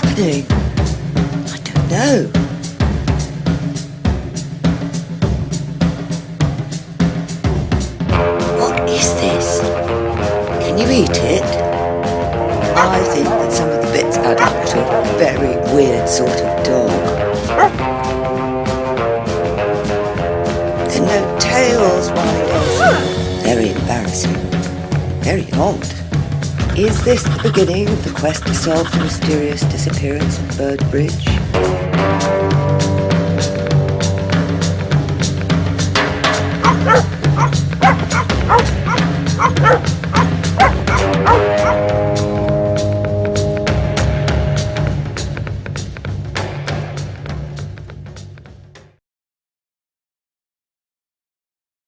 happening? I don't know. What is this? Can you eat it? I think that some of the bits add up to a very weird sort of dog. There are no tails, why? Very embarrassing. Very odd. Is this the beginning of the quest to solve the mysterious disappearance of Bird Bridge?